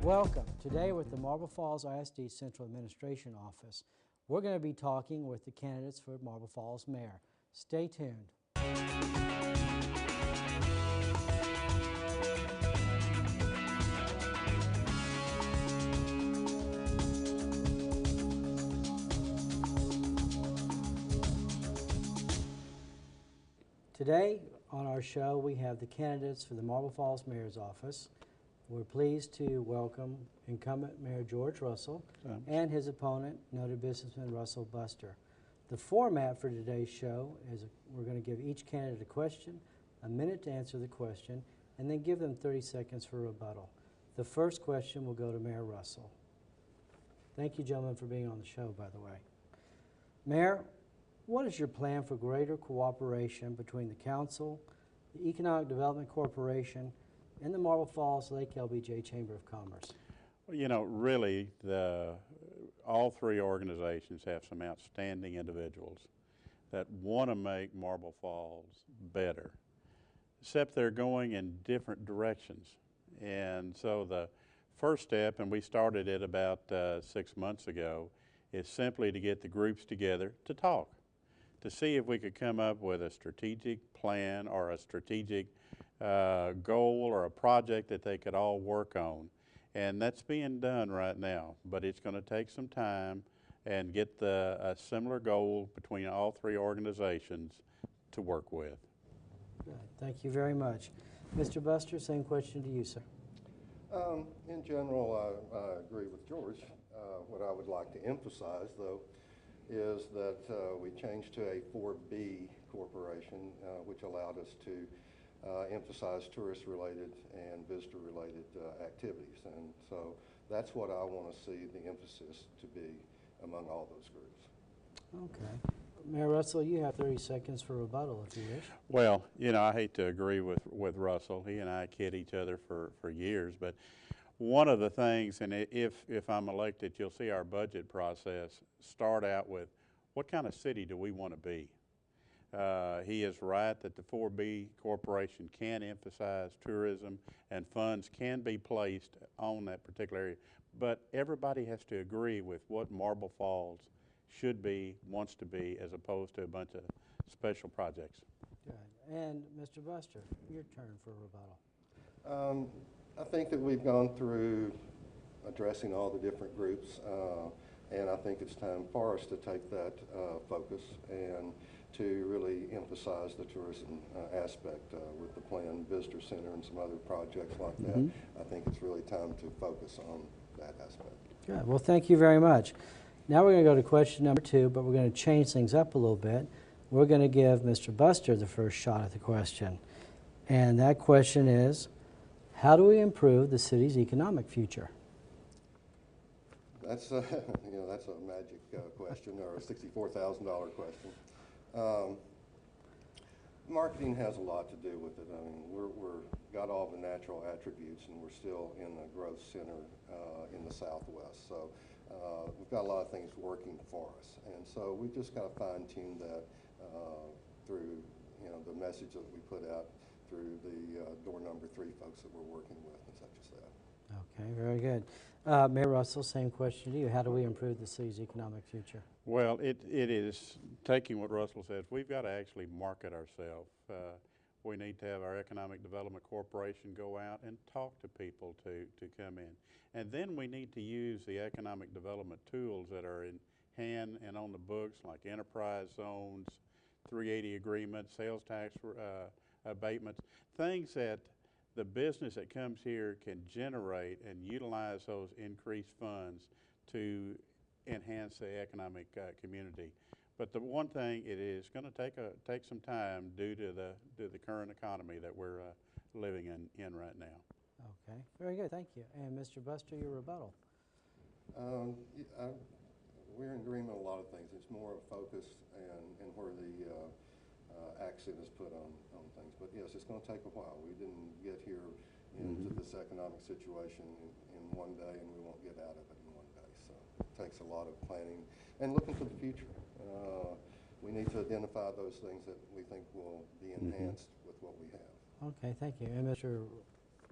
Welcome. Today with the Marble Falls ISD Central Administration Office, we're going to be talking with the candidates for Marble Falls Mayor. Stay tuned. Today on our show we have the candidates for the Marble Falls Mayor's Office. We're pleased to welcome incumbent Mayor George Russell and his opponent, noted businessman Russell Buster. The format for today's show is we're going to give each candidate a question, a minute to answer the question, and then give them 30 seconds for rebuttal. The first question will go to Mayor Russell. Thank you, gentlemen, for being on the show, by the way. Mayor, what is your plan for greater cooperation between the Council, the Economic Development Corporation, and the Marble Falls Lake LBJ Chamber of Commerce? Well, you know, really, all three organizations have some outstanding individuals that want to make Marble Falls better, except they're going in different directions. And so the first step, and we started it about 6 months ago, is simply to get the groups together to talk, to see if we could come up with a strategic plan or a strategic goal or a project that they could all work on. And that's being done right now, but it's going to take some time and get a similar goal between all three organizations to work with. Good. Thank you very much. Mr. Buster, same question to you, sir. In general, I agree with George. What I would like to emphasize, though, is that we changed to a 4B corporation, which allowed us to emphasize tourist-related and visitor-related activities. And so that's what I want to see the emphasis to be among all those groups. Okay. Mayor Russell, you have 30 seconds for rebuttal if you wish. Well, you know, I hate to agree with Russell. He and I kid each other for years, but one of the things, and if I'm elected, you'll see our budget process start out with what kind of city do we want to be? He is right that the 4B corporation can emphasize tourism and funds can be placed on that particular area, but everybody has to agree with what Marble Falls should be, wants to be, as opposed to a bunch of special projects. Good. And Mr. Buster, your turn for rebuttal. I think that we've gone through addressing all the different groups, and I think it's time for us to take that focus and to really emphasize the tourism aspect with the planned visitor center and some other projects like that. I think it's really time to focus on that aspect. Good. Well, thank you very much. Now we're going to go to question number 2, but we're going to change things up a little bit. We're going to give Mr. Buster the first shot at the question. And that question is, how do we improve the city's economic future? That's you know, that's a magic question, or a $64,000 question. Marketing has a lot to do with it. I mean, we're got all the natural attributes, and we're still in the growth center in the Southwest. So we've got a lot of things working for us, and so we've just got to fine-tune that through, you know, the message that we put out through the door number 3 folks that we're working with, and such as that. Okay, very good. Mayor Russell, same question to you. How do we improve the city's economic future? Well, it is taking what Russell says. We've got to actually market ourselves. We need to have our Economic Development Corporation go out and talk to people to come in. And then we need to use the economic development tools that are in hand and on the books, like enterprise zones, 380 agreements, sales tax abatements, things that the business that comes here can generate and utilize those increased funds to enhance the economic community. But the one thing, it is going to take some time due to the current economy that we're living in right now. Okay, very good, thank you. And Mr. Buster, your rebuttal. We're in agreement on a lot of things. It's more of focus and where the accent is put on things. But yes, it's going to take a while. We didn't get here into this economic situation in one day, and we won't get out of it in one day. So it takes a lot of planning and looking to the future. We need to identify those things that we think will be enhanced with what we have. Okay, thank you. And Mr.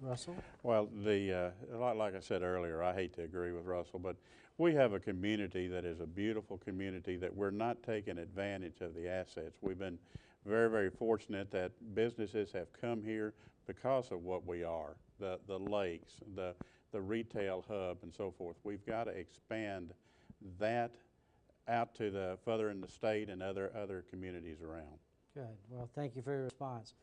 Russell? Well, like I said earlier, I hate to agree with Russell, but we have a community that is a beautiful community that we're not taking advantage of the assets. We've been very, very fortunate that businesses have come here because of what we are, the lakes, the retail hub and so forth. We've got to expand that out to the further in the state and other communities around. Good. Well, thank you for your response.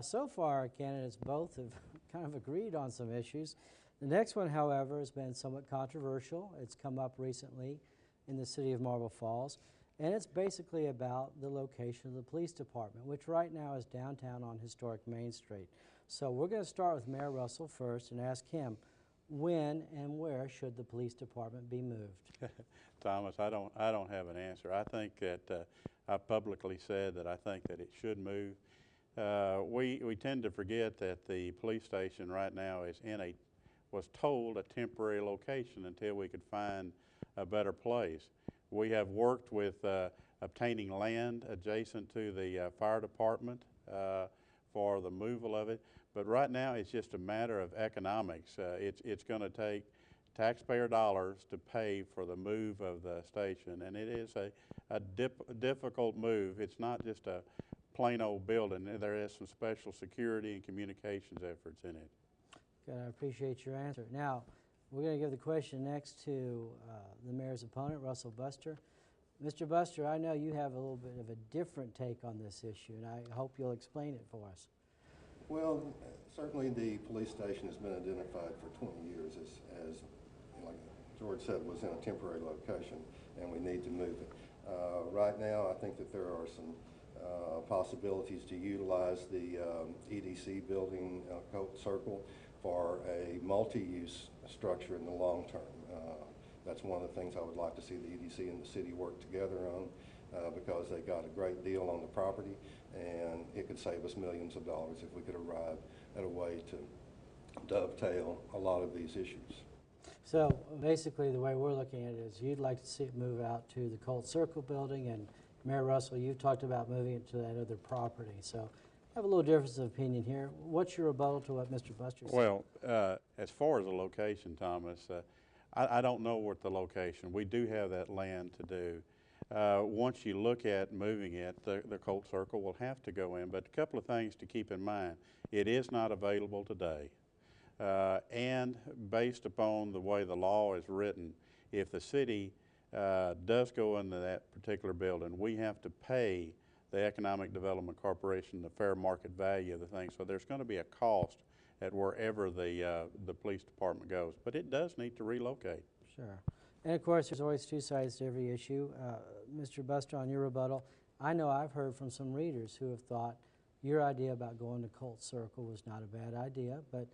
So far, our candidates both have kind of agreed on some issues. The next one, however, has been somewhat controversial. It's come up recently in the city of Marble Falls, and it's basically about the location of the police department, which right now is downtown on historic Main Street. So we're going to start with Mayor Russell first and ask him, when and where should the police department be moved? Thomas, I don't have an answer. I think that I publicly said that I think that it should move. We tend to forget that the police station right now is was told a temporary location until we could find a better place. We have worked with obtaining land adjacent to the fire department for the removal of it, but right now it's just a matter of economics. It's going to take taxpayer dollars to pay for the move of the station, and it is a difficult move. It's not just a plain old building. There is some special security and communications efforts in it. Good, I appreciate your answer. Now, we're going to give the question next to the mayor's opponent, Russell Buster. Mr. Buster, I know you have a little bit of a different take on this issue, and I hope you'll explain it for us. Well, certainly the police station has been identified for 20 years as like George said, was in a temporary location, and we need to move it. Right now, I think that there are some possibilities to utilize the EDC building, Colt Circle, for a multi-use structure in the long term. That's one of the things I would like to see the EDC and the city work together on, because they got a great deal on the property, and it could save us millions of dollars if we could arrive at a way to dovetail a lot of these issues. So basically the way we're looking at it is you'd like to see it move out to the Colt Circle building, and Mayor Russell, you've talked about moving it to that other property. So I have a little difference of opinion here. What's your rebuttal to what Mr. Buster said? Well, as far as the location, Thomas, I don't know what the location. We do have that land to do. Once you look at moving it, the Colt Circle will have to go in. But a couple of things to keep in mind. It is not available today. And based upon the way the law is written, if the city does go into that particular building, we have to pay the Economic Development Corporation the fair market value of the thing. So there's going to be a cost at wherever the police department goes. But it does need to relocate. Sure. And of course, there's always two sides to every issue. Mr. Buster, on your rebuttal, I know I've heard from some readers who have thought your idea about going to Colt Circle was not a bad idea, but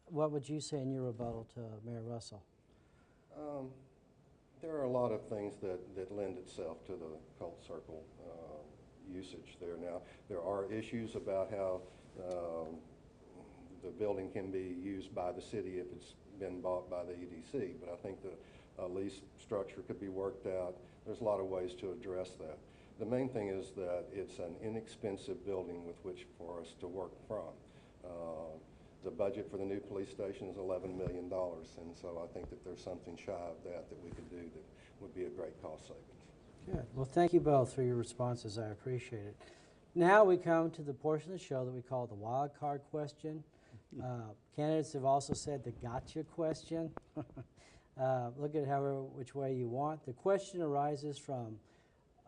what would you say in your rebuttal to Mayor Russell? There are a lot of things that lend itself to the Colt Circle usage there. Now, there are issues about how the building can be used by the city if it's been bought by the EDC, but I think the lease structure could be worked out. There's a lot of ways to address that. The main thing is that it's an inexpensive building with which for us to work from. The budget for the new police station is $11 million, and so I think that there's something shy of that we could do that would be a great cost savings. Good. Well, thank you both for your responses. I appreciate it. Now we come to the portion of the show that we call the wild card question. Candidates have also said the gotcha question. Look at it which way you want. The question arises from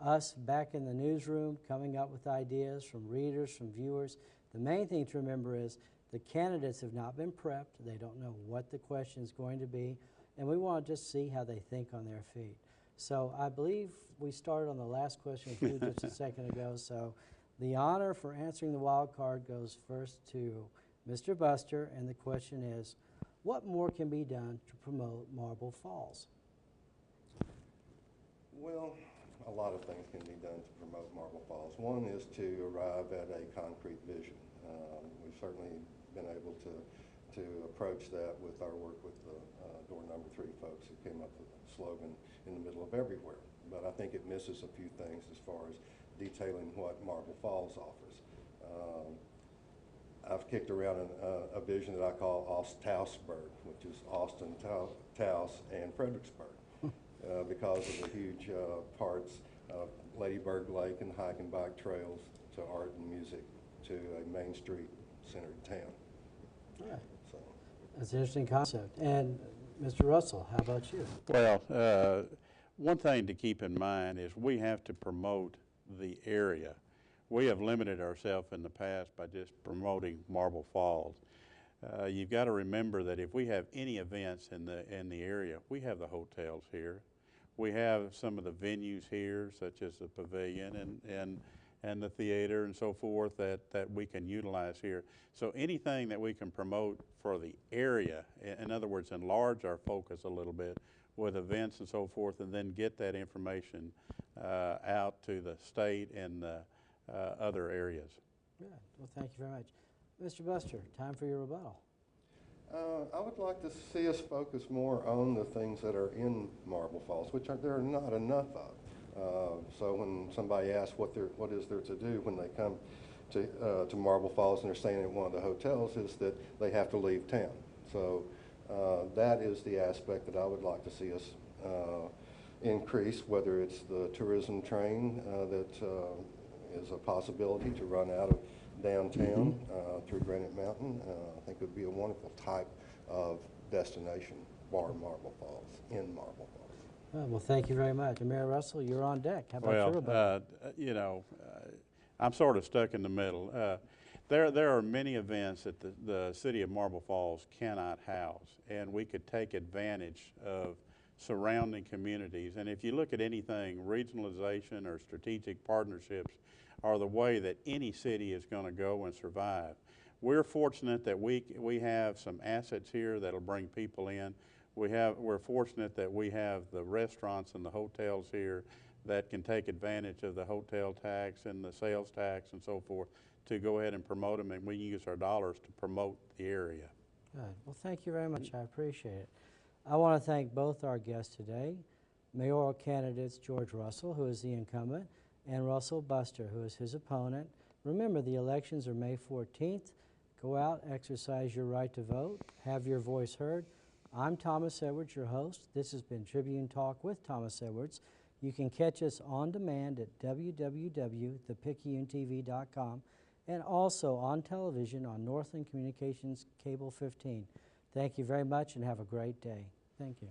us back in the newsroom coming up with ideas, from readers, from viewers. The main thing to remember is the candidates have not been prepped. They don't know what the question is going to be, and we want to just see how they think on their feet. So I believe we started on the last question with you just a second ago, so the honor for answering the wild card goes first to Mr. Buster, and the question is, what more can be done to promote Marble Falls? Well, a lot of things can be done to promote Marble Falls. One is to arrive at a concrete vision. We've certainly been able to approach that with our work with the door number 3 folks who came up with a slogan in the middle of everywhere. But I think it misses a few things as far as detailing what Marble Falls offers. I've kicked around a vision that I call Ost-Tausburg, which is Austin, Taos, and Fredericksburg, because of the huge parts of Lady Bird Lake and hike and bike trails to art and music to a Main Street centered town. All right. So, That's an interesting concept. And Mr. Russell, how about you? Well, one thing to keep in mind is we have to promote the area. We have limited ourselves in the past by just promoting Marble Falls. You've got to remember that if we have any events in the area, we have the hotels here. We have some of the venues here, such as the pavilion and the theater and so forth that we can utilize here. So anything that we can promote for the area, in other words, enlarge our focus a little bit with events and so forth, and then get that information out to the state and the other areas. Good. Well, thank you very much. Mr. Buster, time for your rebuttal. I would like to see us focus more on the things that are in Marble Falls, which there are not enough of. So when somebody asks what is there to do when they come to Marble Falls and they're staying at one of the hotels, is that they have to leave town. So that is the aspect that I would like to see us increase, whether it's the tourism train that is a possibility to run out of downtown through Granite Mountain. I think it would be a wonderful type of destination for Marble Falls, in Marble Falls. Well, thank you very much. And Mayor Russell, you're on deck. How about your rebuttal? You know, I'm sort of stuck in the middle. There are many events that the city of Marble Falls cannot house, and we could take advantage of surrounding communities. And if you look at anything, regionalization or strategic partnerships are the way that any city is going to go and survive. We're fortunate that we have some assets here that'll bring people in. We're fortunate that we have the restaurants and the hotels here that can take advantage of the hotel tax and the sales tax and so forth to go ahead and promote them, and we use our dollars to promote the area. Good. Well, thank you very much. I appreciate it. I want to thank both our guests today, mayoral candidates George Russell, who is the incumbent, and Russell Buster, who is his opponent. Remember, the elections are May 14th. Go out, exercise your right to vote, have your voice heard. I'm Thomas Edwards, your host. This has been Tribune Talk with Thomas Edwards. You can catch us on demand at www.thepicayunetv.com and also on television on Northland Communications Cable 15. Thank you very much and have a great day. Thank you.